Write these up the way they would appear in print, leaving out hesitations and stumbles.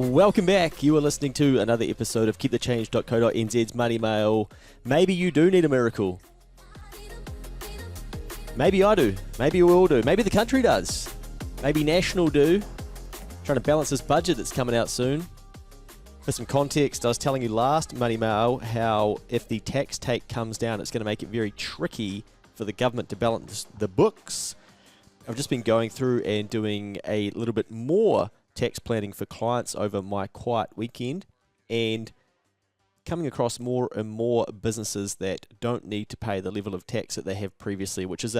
Welcome back. You are listening to another episode of keepthechange.co.nz's Money Mail. Maybe you do need a miracle. Maybe I do. Maybe we all do. Maybe the country does. Maybe National do. Trying to balance this budget that's coming out soon. For some context, I was telling you last Money Mail how if the tax take comes down, it's going to make it very tricky for the government to balance the books. I've just been going through and doing a little bit more tax planning for clients over my quiet weekend and coming across more and more businesses that don't need to pay the level of tax that they have previously, which is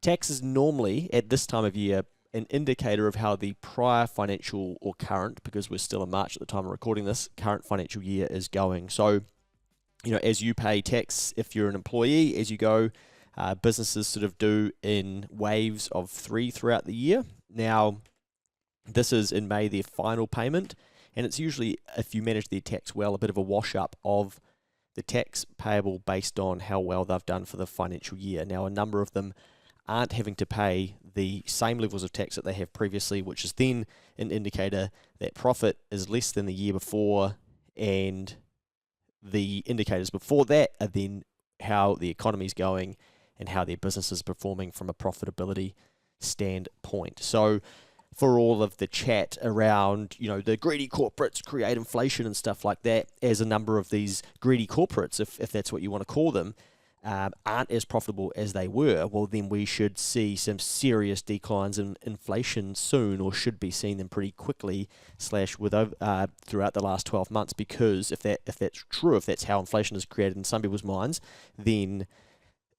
tax is normally at this time of year an indicator of how the prior financial or current, because we're still in March at the time of recording this, current financial year is going. So, as you pay tax, if you're an employee, as you go, businesses sort of do in waves of 3 throughout the year. Now, this is in May their final payment, and it's usually, if you manage their tax well, a bit of a wash up of the tax payable based on how well they've done for the financial year. Now, a number of them aren't having to pay the same levels of tax that they have previously, which is then an indicator that profit is less than the year before, and the indicators before that are then how the economy is going and how their business is performing from a profitability standpoint. So, for all of the chat around, the greedy corporates create inflation and stuff like that, as a number of these greedy corporates, if that's what you want to call them, aren't as profitable as they were, well, then we should see some serious declines in inflation soon, or should be seeing them pretty quickly, throughout the last 12 months, because if that's true, if that's how inflation is created in some people's minds, then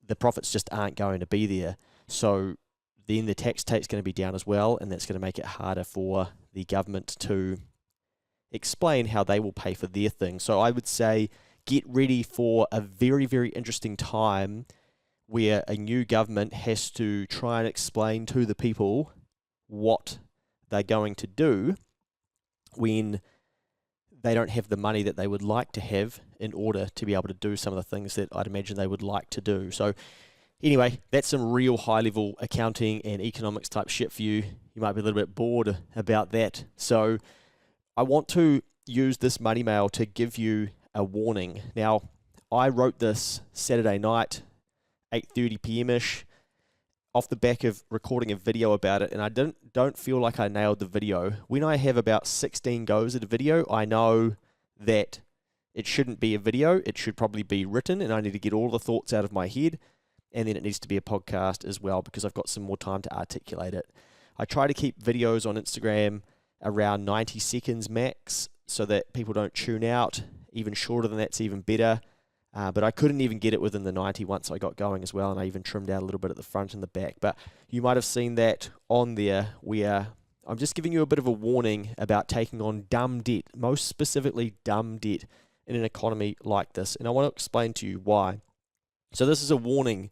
the profits just aren't going to be there. So then the tax take's going to be down as well, and that's going to make it harder for the government to explain how they will pay for their thing. So I would say get ready for a very, very interesting time where a new government has to try and explain to the people what they're going to do when they don't have the money that they would like to have in order to be able to do some of the things that I'd imagine they would like to do. So anyway, that's some real high-level accounting and economics type shit for you. You might be a little bit bored about that. So I want to use this Money Mail to give you a warning. Now, I wrote this Saturday night, 8:30 p.m.-ish, off the back of recording a video about it, and I don't feel like I nailed the video. When I have about 16 goes at a video, I know that it shouldn't be a video. It should probably be written, and I need to get all the thoughts out of my head. And then it needs to be a podcast as well, because I've got some more time to articulate it. I try to keep videos on Instagram around 90 seconds max so that people don't tune out. Even shorter than that's even better. But I couldn't even get it within the 90 once I got going as well, and I even trimmed out a little bit at the front and the back. But you might have seen that on there where I'm just giving you a bit of a warning about taking on dumb debt, most specifically dumb debt in an economy like this. And I want to explain to you why. So this is a warning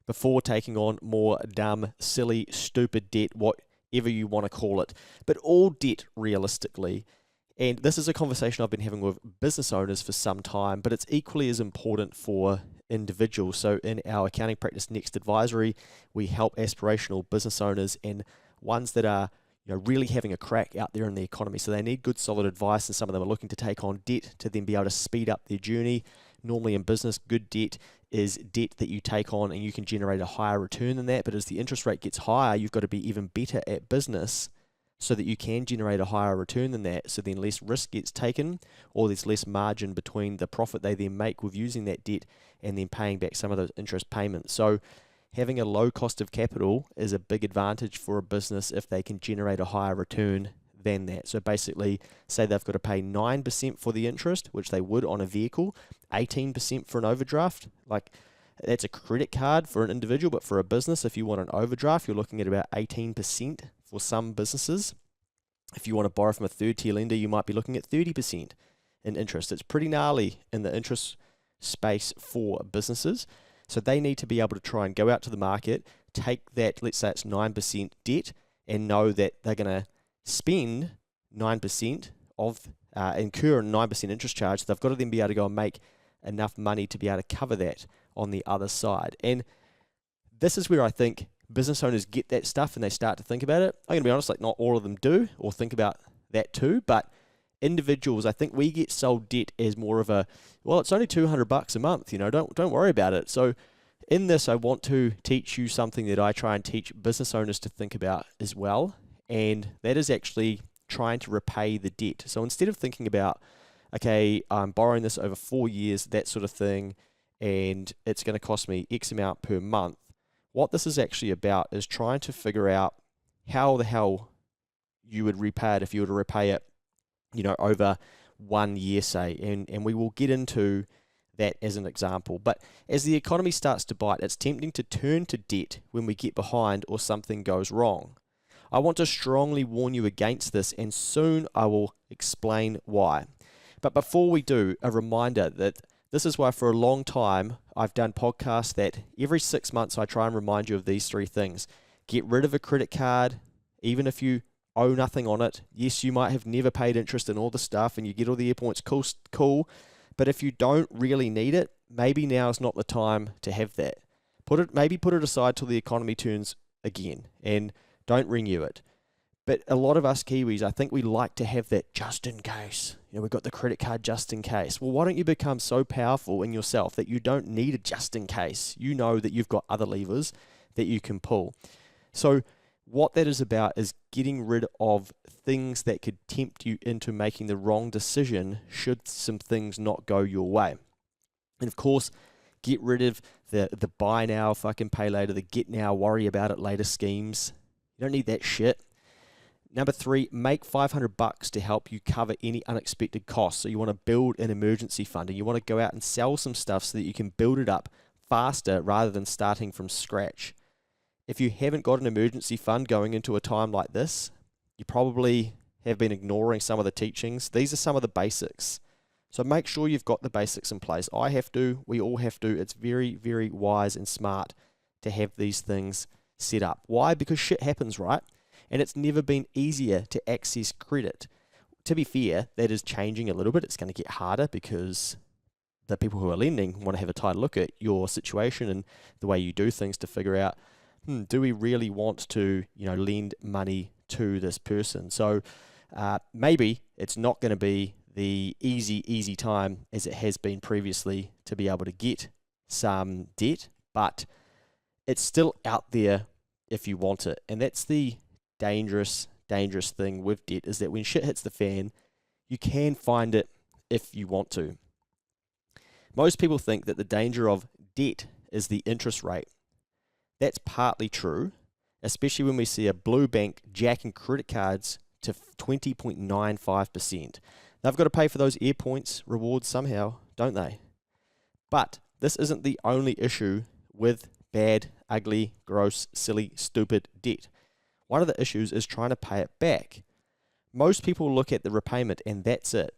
before taking on more dumb, silly, stupid debt, whatever you want to call it. But all debt, realistically, and this is a conversation I've been having with business owners for some time, but it's equally as important for individuals. So in our accounting practice Next Advisory, we help aspirational business owners and ones that are really having a crack out there in the economy. So they need good, solid advice, and some of them are looking to take on debt to then be able to speed up their journey. Normally in business, good debt is debt that you take on and you can generate a higher return than that. But as the interest rate gets higher, you've got to be even better at business so that you can generate a higher return than that. So then less risk gets taken, or there's less margin between the profit they then make with using that debt and then paying back some of those interest payments. So having a low cost of capital is a big advantage for a business if they can generate a higher return than that. So basically, say they've got to pay 9% for the interest, which they would on a vehicle, 18% for an overdraft. Like, that's a credit card for an individual, but for a business, if you want an overdraft, you're looking at about 18% for some businesses. If you want to borrow from a third-tier lender, you might be looking at 30% in interest. It's pretty gnarly in the interest space for businesses. So they need to be able to try and go out to the market, take that, let's say it's 9% debt, and know that they're going to spend 9% of, incur a 9% interest charge. They've got to then be able to go and make enough money to be able to cover that on the other side. And this is where I think business owners get that stuff and they start to think about it. I'm going to be honest, like not all of them do or think about that too, but individuals, I think we get sold debt as more of a, well, it's only $200 a month, don't worry about it. So in this, I want to teach you something that I try and teach business owners to think about as well, and that is actually trying to repay the debt. So instead of thinking about, okay, I'm borrowing this over 4 years, that sort of thing, and it's going to cost me X amount per month, what this is actually about is trying to figure out how the hell you would repay it if you were to repay it, over 1 year, say, and we will get into that as an example. But as the economy starts to bite, it's tempting to turn to debt when we get behind or something goes wrong. I want to strongly warn you against this, and soon I will explain why. But before we do, a reminder that this is why for a long time I've done podcasts that every 6 months I try and remind you of these 3 things. Get rid of a credit card, even if you owe nothing on it. Yes, you might have never paid interest in all the stuff and you get all the air points, cool. But if you don't really need it, maybe now is not the time to have that. Maybe put it aside till the economy turns again and don't renew it. But a lot of us Kiwis, I think we like to have that just in case. We've got the credit card just in case. Well, why don't you become so powerful in yourself that you don't need a just in case? You know that you've got other levers that you can pull. So what that is about is getting rid of things that could tempt you into making the wrong decision should some things not go your way. And of course, get rid of the buy now, fucking pay later, the get now, worry about it later schemes. You don't need that shit. Number 3, make $500 to help you cover any unexpected costs. So you want to build an emergency fund and you want to go out and sell some stuff so that you can build it up faster rather than starting from scratch. If you haven't got an emergency fund going into a time like this, you probably have been ignoring some of the teachings. These are some of the basics. So make sure you've got the basics in place. I have to, we all have to. It's very, very wise and smart to have these things set up. Why? Because shit happens, right? And it's never been easier to access credit. To be fair, that is changing a little bit. It's going to get harder because the people who are lending want to have a tighter look at your situation and the way you do things to figure out, do we really want to, lend money to this person? So maybe it's not going to be the easy time as it has been previously to be able to get some debt, but it's still out there if you want it. And that's the dangerous thing with debt, is that when shit hits the fan, you can find it if you want to. Most people think that the danger of debt is the interest rate. That's partly true, especially when we see a blue bank jacking credit cards to 20.95%. They've got to pay for those air points rewards somehow, don't they? But this isn't the only issue with bad, ugly, gross, silly, stupid debt. One of the issues is trying to pay it back. Most people look at the repayment and that's it.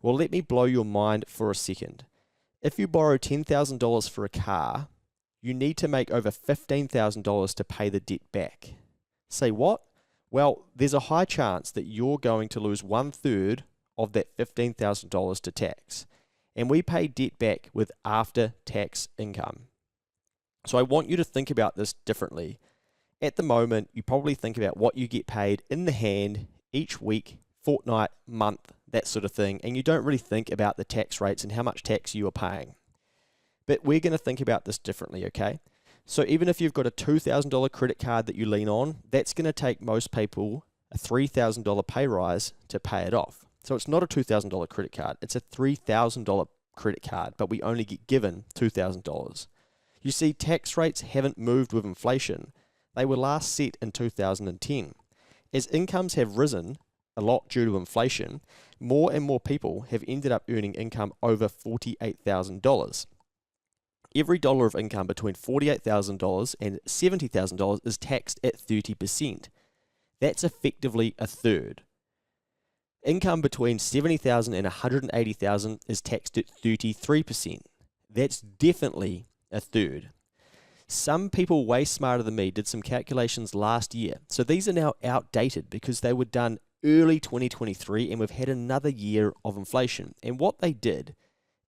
Well, let me blow your mind for a second. If you borrow $10,000 for a car, you need to make over $15,000 to pay the debt back. Say what? Well, there's a high chance that you're going to lose 1/3 of that $15,000 to tax. And we pay debt back with after-tax income. So I want you to think about this differently. At the moment, you probably think about what you get paid in the hand each week, fortnight, month, that sort of thing, and you don't really think about the tax rates and how much tax you are paying. But we're going to think about this differently, okay? So even if you've got a $2,000 credit card that you lean on, that's going to take most people a $3,000 pay rise to pay it off. So it's not a $2,000 credit card, it's a $3,000 credit card, but we only get given $2,000. You see, tax rates haven't moved with inflation. They were last set in 2010. As incomes have risen a lot due to inflation, more and more people have ended up earning income over $48,000. Every dollar of income between $48,000 and $70,000 is taxed at 30%. That's effectively a third. Income between $70,000 and $180,000 is taxed at 33%. That's definitely a third. Some people way smarter than me did some calculations last year. So these are now outdated because they were done early 2023 and we've had another year of inflation. And what they did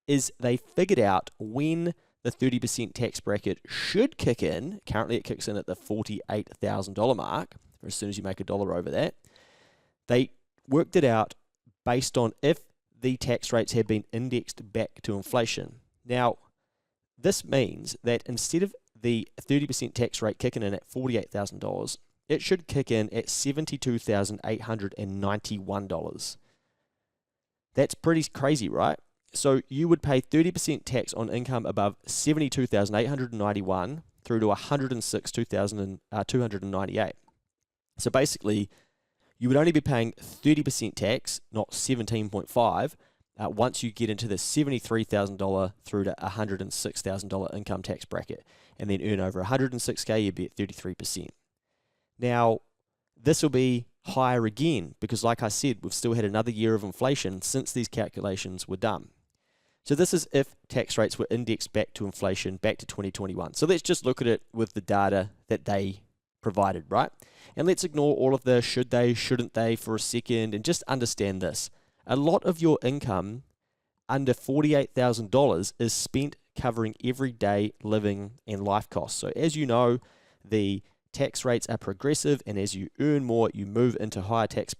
is they figured out when the 30% tax bracket should kick in. Currently it kicks in at the $48,000 mark, as soon as you make $1 over that. They worked it out based on if the tax rates have been indexed back to inflation. Now, this means that instead of the 30% tax rate kicking in at $48,000, it should kick in at $72,891. That's pretty crazy, right? So you would pay 30% tax on income above $72,891 through to $106,298. So basically, you would only be paying 30% tax, not 17.5, once you get into the $73,000 through to $106,000 income tax bracket, and then earn over $106K, you'd be at 33%. Now, this will be higher again because, like I said, we've still had another year of inflation since these calculations were done. So this is if tax rates were indexed back to inflation, back to 2021. So let's just look at it with the data that they provided, right? And let's ignore all of the should they, shouldn't they for a second and just understand this. A lot of your income under $48,000 is spent covering everyday living and life costs. So as you know, the tax rates are progressive, and as you earn more, you move into higher tax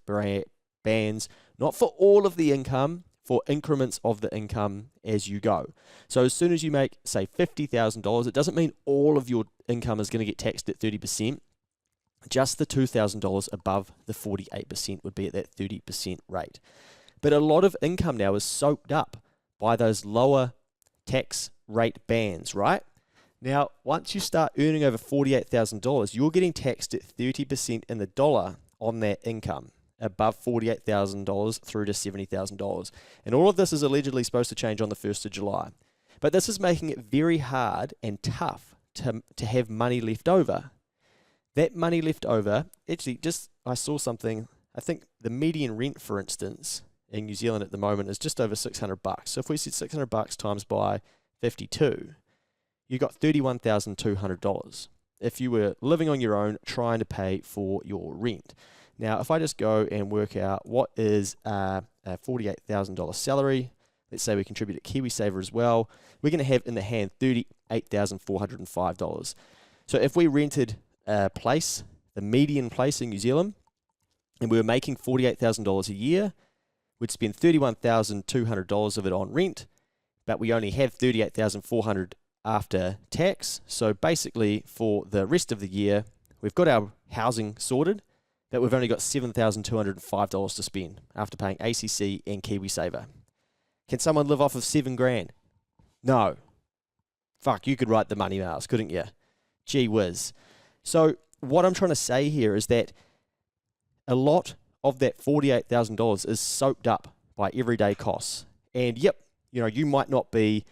bands, not for all of the income, for increments of the income as you go. So as soon as you make, say, $50,000, it doesn't mean all of your income is going to get taxed at 30%. Just the $2,000 above the 48% would be at that 30% rate. But a lot of income now is soaked up by those lower tax rate bands, right? Now, once you start earning over $48,000, you're getting taxed at 30% in the dollar on that income, above $48,000 through to $70,000. And all of this is allegedly supposed to change on the 1st of July. But this is making it very hard and tough to have money left over. That money left over, actually, I saw something, I think the median rent, for instance, in New Zealand at the moment is just over $600. So if we said $600 times by 52, you got $31,200 if you were living on your own trying to pay for your rent. Now, if I just go and work out what is a $48,000 salary, let's say we contribute to KiwiSaver as well, we're going to have in the hand $38,405. So if we rented a place, the median place in New Zealand, and we were making $48,000 a year, we'd spend $31,200 of it on rent, but we only have $38,400 after tax. So basically, for the rest of the year, we've got our housing sorted, but we've only got $7,205 to spend after paying ACC and KiwiSaver. Can someone live off of $7,000? No. Fuck, you could write the money mails, couldn't you? Gee whiz. So what I'm trying to say here is that a lot of that $48,000 is soaked up by everyday costs. And yep, you might not be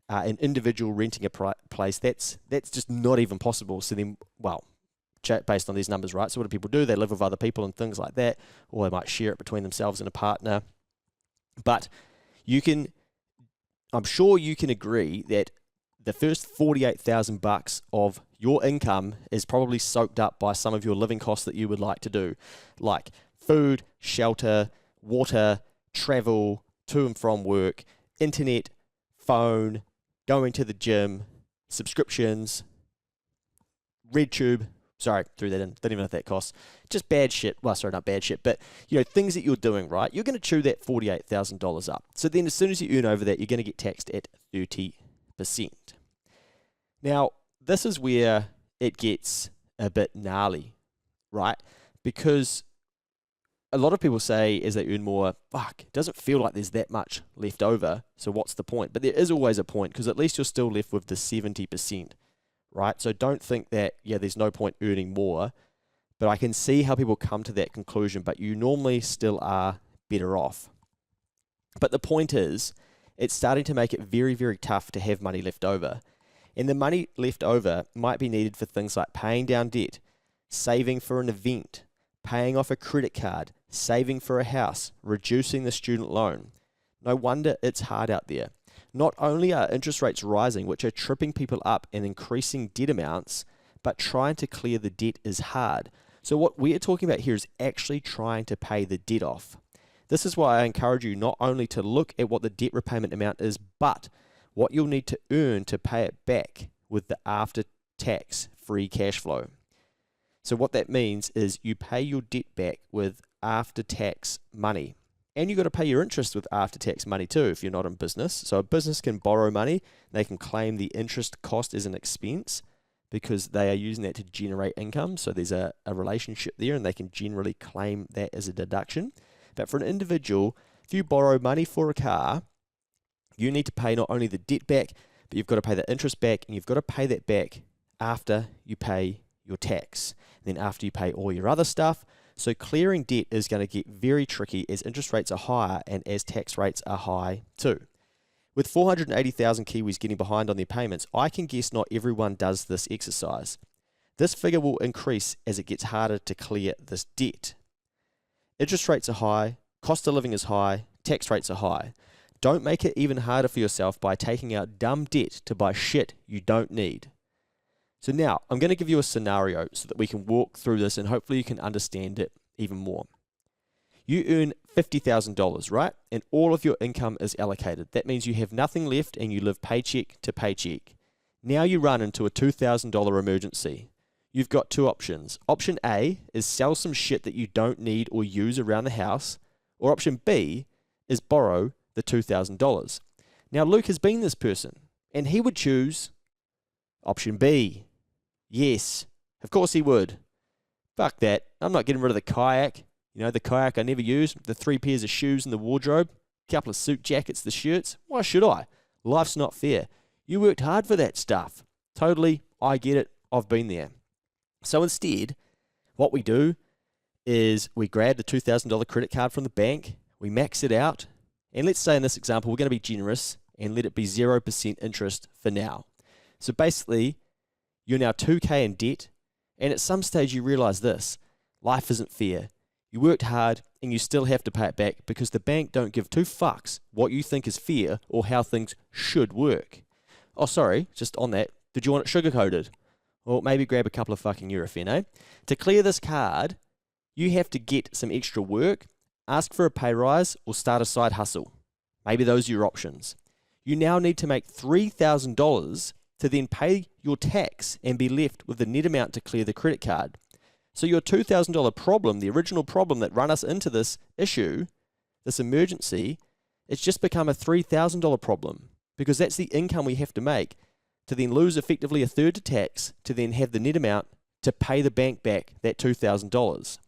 an individual renting a place. That's just not even possible. So then, based on these numbers, right? So what do people do? They live with other people and things like that, or they might share it between themselves and a partner. But I'm sure you can agree that the first $48,000 of your income is probably soaked up by some of your living costs that you would like to do, like food, shelter, water, travel, to and from work, internet, phone, going to the gym, subscriptions, RedTube. Sorry, threw that in. Don't even know if that costs. Just bad shit. Well, sorry, not bad shit, but things that you're doing, right? You're going to chew that $48,000 up. So then as soon as you earn over that, you're going to get taxed at 30%. Now, this is where it gets a bit gnarly, right? Because a lot of people say as they earn more, it doesn't feel like there's that much left over, so what's the point? But there is always a point, because at least you're still left with the 70%, right? So don't think that, there's no point earning more, but I can see how people come to that conclusion, but you normally still are better off. But the point is, it's starting to make it very, very tough to have money left over. And the money left over might be needed for things like paying down debt, saving for an event, paying off a credit card, saving for a house, reducing the student loan. No wonder it's hard out there. Not only are interest rates rising, which are tripping people up and increasing debt amounts, but trying to clear the debt is hard. So what we're talking about here is actually trying to pay the debt off. This is why I encourage you not only to look at what the debt repayment amount is, but what you'll need to earn to pay it back with the after-tax free cash flow. So what that means is you pay your debt back with after-tax money. And you've got to pay your interest with after-tax money too if you're not in business. So a business can borrow money. They can claim the interest cost as an expense because they are using that to generate income. So there's a relationship there, and they can generally claim that as a deduction. But for an individual, if you borrow money for a car, you need to pay not only the debt back, but you've got to pay the interest back, and you've got to pay that back after you pay your tax, and then after you pay all your other stuff. So clearing debt is going to get very tricky as interest rates are higher and as tax rates are high too. With 480,000 Kiwis getting behind on their payments, I can guess not everyone does this exercise. This figure will increase as it gets harder to clear this debt. Interest rates are high, cost of living is high, tax rates are high. Don't make it even harder for yourself by taking out dumb debt to buy shit you don't need. So now, I'm going to give you a scenario so that we can walk through this and hopefully you can understand it even more. You earn $50,000, right? And all of your income is allocated. That means you have nothing left and you live paycheck to paycheck. Now you run into a $2,000 emergency. You've got two options. Option A is sell some shit that you don't need or use around the house, or option B is borrow the $2,000. Now Luke has been this person, and he would choose option B. Yes, of course he would. Fuck that. I'm not getting rid of the kayak. You know, the kayak I never use, the 3 pairs of shoes in the wardrobe, a couple of suit jackets, the shirts. Why should I? Life's not fair. You worked hard for that stuff. Totally, I get it. I've been there. So instead, what we do is we grab the $2,000 credit card from the bank, we max it out, and let's say in this example, we're going to be generous and let it be 0% interest for now. So basically, you're now $2,000 in debt, and at some stage you realize this: life isn't fair. You worked hard, and you still have to pay it back because the bank don't give two fucks what you think is fair or how things should work. Oh, sorry, just on that, did you want it sugar-coated? Or maybe grab a couple of fucking Nurofen, eh? To clear this card, you have to get some extra work, ask for a pay rise, or start a side hustle. Maybe those are your options. You now need to make $3,000 to then pay your tax and be left with the net amount to clear the credit card. So your $2,000 problem, the original problem that ran us into this issue, this emergency, it's just become a $3,000 problem because that's the income we have to make to then lose effectively a third to tax to then have the net amount to pay the bank back that $2,000.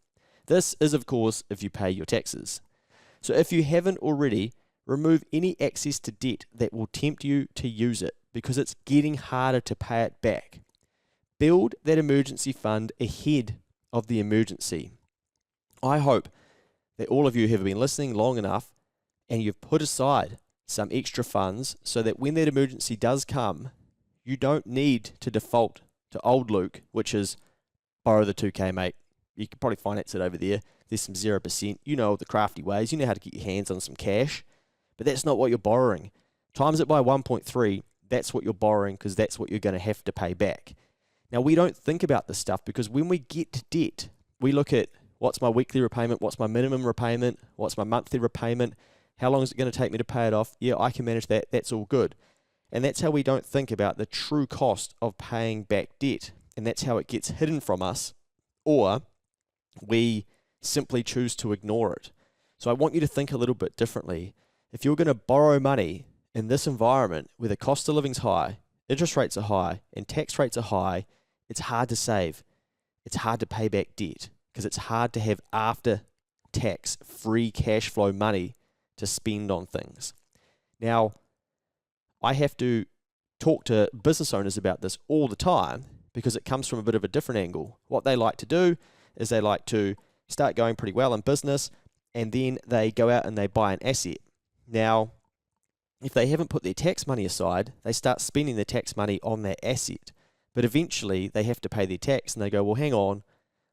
This is, of course, if you pay your taxes. So if you haven't already, remove any access to debt that will tempt you to use it because it's getting harder to pay it back. Build that emergency fund ahead of the emergency. I hope that all of you have been listening long enough and you've put aside some extra funds so that when that emergency does come, you don't need to default to old Luke, which is borrow the $2,000, mate. You can probably finance it over there. There's some 0%. You know the crafty ways. You know how to get your hands on some cash. But that's not what you're borrowing. Times it by 1.3, that's what you're borrowing because that's what you're going to have to pay back. Now, we don't think about this stuff because when we get to debt, we look at what's my weekly repayment, what's my minimum repayment, what's my monthly repayment, how long is it going to take me to pay it off? Yeah, I can manage that. That's all good. And that's how we don't think about the true cost of paying back debt. And that's how it gets hidden from us, or we simply choose to ignore it. So I want you to think a little bit differently. If you're going to borrow money in this environment where the cost of living's high, interest rates are high, and tax rates are high, it's hard to save. It's hard to pay back debt because it's hard to have after-tax free cash flow money to spend on things. Now, I have to talk to business owners about this all the time because it comes from a bit of a different angle. What they like to do is they like to start going pretty well in business and then they go out and they buy an asset. Now, if they haven't put their tax money aside, they start spending their tax money on that asset. But eventually they have to pay their tax and they go, well, hang on,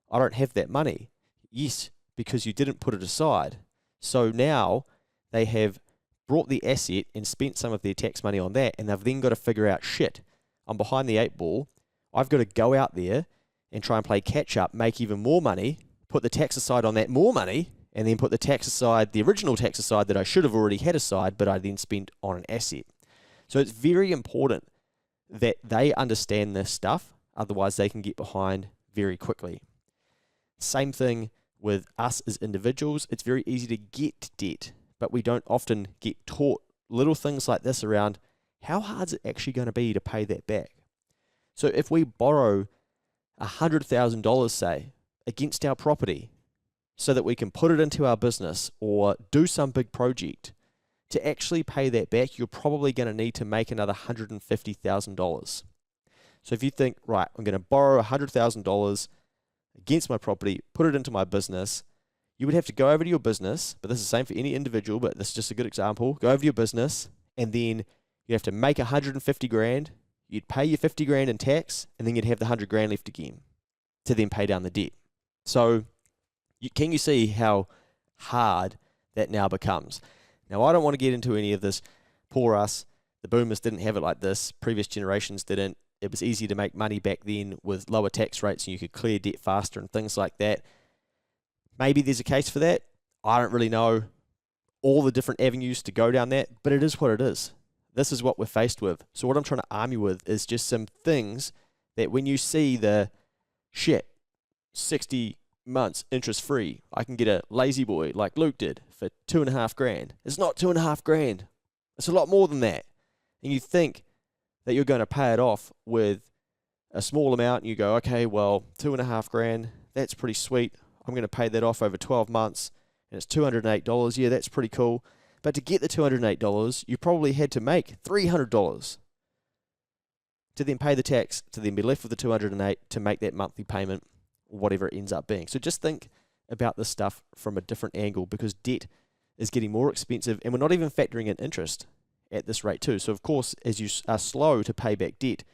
I don't have that money. Yes, because you didn't put it aside. So now they have brought the asset and spent some of their tax money on that, and they've then got to figure out, shit, I'm behind the 8 ball. I've got to go out there and try and play catch up, make even more money, put the tax aside on that more money, and then put the tax aside, the original tax aside that I should have already had aside, but I then spent on an asset. So it's very important that they understand this stuff, otherwise they can get behind very quickly. Same thing with us as individuals, it's very easy to get debt, but we don't often get taught little things like this around how hard is it actually going to be to pay that back. So if we borrow $100,000, say, against our property so that we can put it into our business or do some big project, to actually pay that back, you're probably going to need to make another $150,000. So if you think, right, I'm going to borrow $100,000 against my property, put it into my business, you would have to go over to your business, but this is the same for any individual, but this is just a good example. Go over to your business, and then you have to make 150 grand. You'd pay your 50 grand in tax, and then you'd have the 100 grand left again to then pay down the debt. So can you see how hard that now becomes? Now, I don't want to get into any of this, poor us, the boomers didn't have it like this, previous generations didn't. It was easy to make money back then with lower tax rates and you could clear debt faster and things like that. Maybe there's a case for that. I don't really know all the different avenues to go down that, but it is what it is. This is what we're faced with. So what I'm trying to arm you with is just some things that when you see the shit, 60 months interest free, I can get a lazy boy like Luke did for $2.5 grand. It's not $2.5 grand. It's a lot more than that. And you think that you're going to pay it off with a small amount, and you go, okay, well, $2.5 grand, that's pretty sweet. I'm going to pay that off over 12 months, and it's $208. Yeah, that's pretty cool. But to get the $208, you probably had to make $300 to then pay the tax, to then be left with the $208 to make that monthly payment, whatever it ends up being. So just think about this stuff from a different angle, because debt is getting more expensive, and we're not even factoring in interest at this rate too. So of course, as you are slow to pay back debt,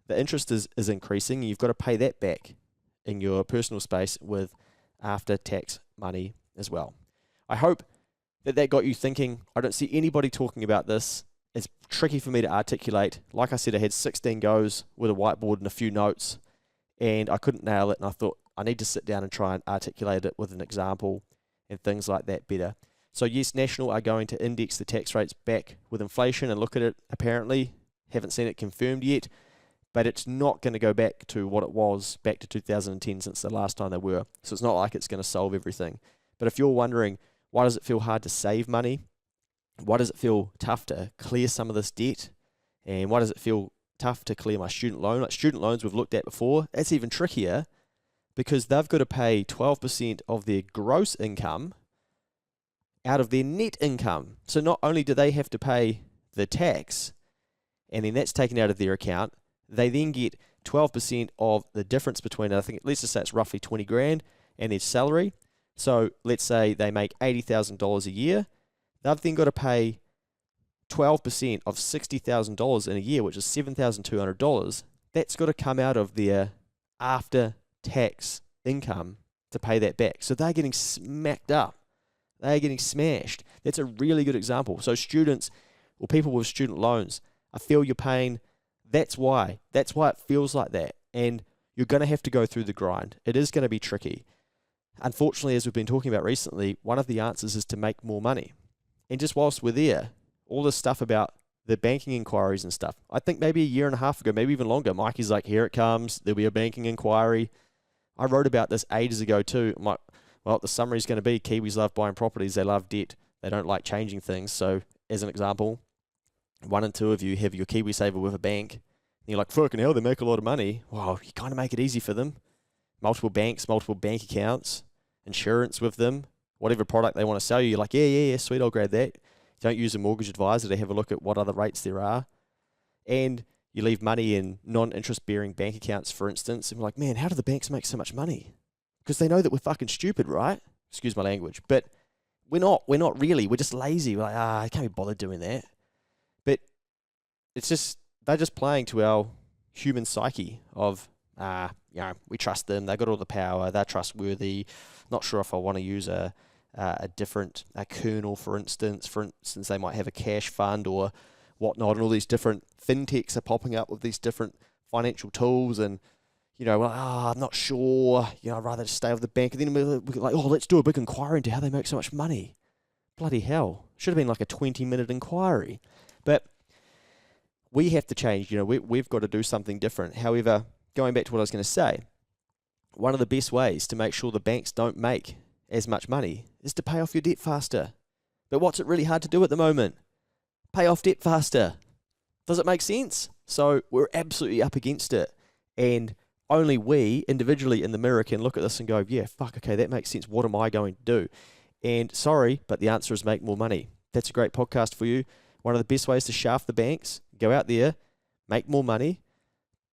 the interest is increasing, and you've got to pay that back in your personal space with after-tax money as well. I hope that got you thinking. I don't see anybody talking about this. It's tricky for me to articulate. Like I said, I had 16 goes with a whiteboard and a few notes, and I couldn't nail it, and I thought I need to sit down and try and articulate it with an example and things like that better. So yes, National are going to index the tax rates back with inflation and look at it, apparently. Haven't seen it confirmed yet, but it's not going to go back to what it was back to 2010 since the last time they were. So it's not like it's going to solve everything. But if you're wondering, why does it feel hard to save money? Why does it feel tough to clear some of this debt? And why does it feel tough to clear my student loan? Like student loans we've looked at before, that's even trickier because they've got to pay 12% of their gross income out of their net income. So not only do they have to pay the tax, and then that's taken out of their account, they then get 12% of the difference between, I think, let's just say it's roughly 20 grand, and their salary. So let's say they make $80,000 a year. They've then got to pay 12% of $60,000 in a year, which is $7,200. That's got to come out of their after-tax income to pay that back. So they're getting smacked up. They're getting smashed. That's a really good example. So students or people with student loans, I feel your pain. That's why. That's why it feels like that. And you're going to have to go through the grind. It is going to be tricky. Unfortunately, as we've been talking about recently, one of the answers is to make more money. And just whilst we're there, all this stuff about the banking inquiries and stuff, I think maybe a year and a half ago, maybe even longer, Mikey's like, here it comes, there'll be a banking inquiry. I wrote about this ages ago too. I'm like, well, the summary is going to be Kiwis love buying properties, they love debt, they don't like changing things. So as an example, 1 and 2 of you have your KiwiSaver with a bank, and you're like, fucking hell, they make a lot of money. Well, you kind of make it easy for them. Multiple banks, multiple bank accounts, insurance with them, whatever product they want to sell you, you're like, yeah, sweet, I'll grab that. Don't use a mortgage advisor to have a look at what other rates there are. And you leave money in non-interest bearing bank accounts, for instance, and we're like, man, how do the banks make so much money? Because they know that we're fucking stupid, right? Excuse my language. But we're not really. We're just lazy. We're like, I can't be bothered doing that. But it's just, they're just playing to our human psyche of, we trust them, they've got all the power, they're trustworthy. Not sure if I want to use a different kernel, for instance. For instance, they might have a cash fund or whatnot, and all these different fintechs are popping up with these different financial tools, and I'm not sure, I'd rather just stay with the bank. And then we're like, let's do a big inquiry into how they make so much money. Bloody hell. Should have been like a 20-minute inquiry. But we have to change, we've got to do something different. However, going back to what I was going to say, one of the best ways to make sure the banks don't make as much money is to pay off your debt faster. But what's it really hard to do at the moment? Pay off debt faster. Does it make sense? So we're absolutely up against it. And only we individually in the mirror can look at this and go, yeah, fuck, okay, that makes sense. What am I going to do? And sorry, but the answer is make more money. That's a great podcast for you. One of the best ways to shaft the banks, go out there, make more money,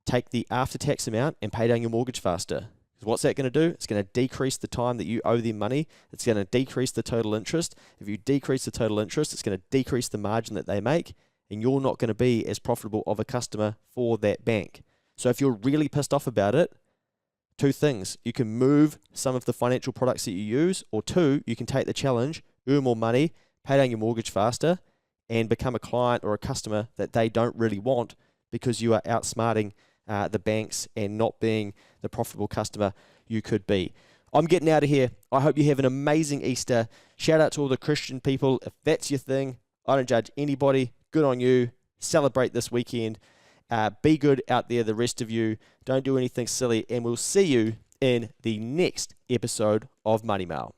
take the after-tax amount and pay down your mortgage faster. Because what's that going to do? It's going to decrease the time that you owe them money. It's going to decrease the total interest. If you decrease the total interest, it's going to decrease the margin that they make, and you're not going to be as profitable of a customer for that bank. So if you're really pissed off about it, two things. You can move some of the financial products that you use, or two, you can take the challenge, earn more money, pay down your mortgage faster, and become a client or a customer that they don't really want because you are outsmarting the banks and not being the profitable customer you could be. I'm getting out of here. I hope you have an amazing Easter. Shout out to all the Christian people. If that's your thing, I don't judge anybody. Good on you. Celebrate this weekend. Be good out there, the rest of you. Don't do anything silly, and we'll see you in the next episode of Money Mail.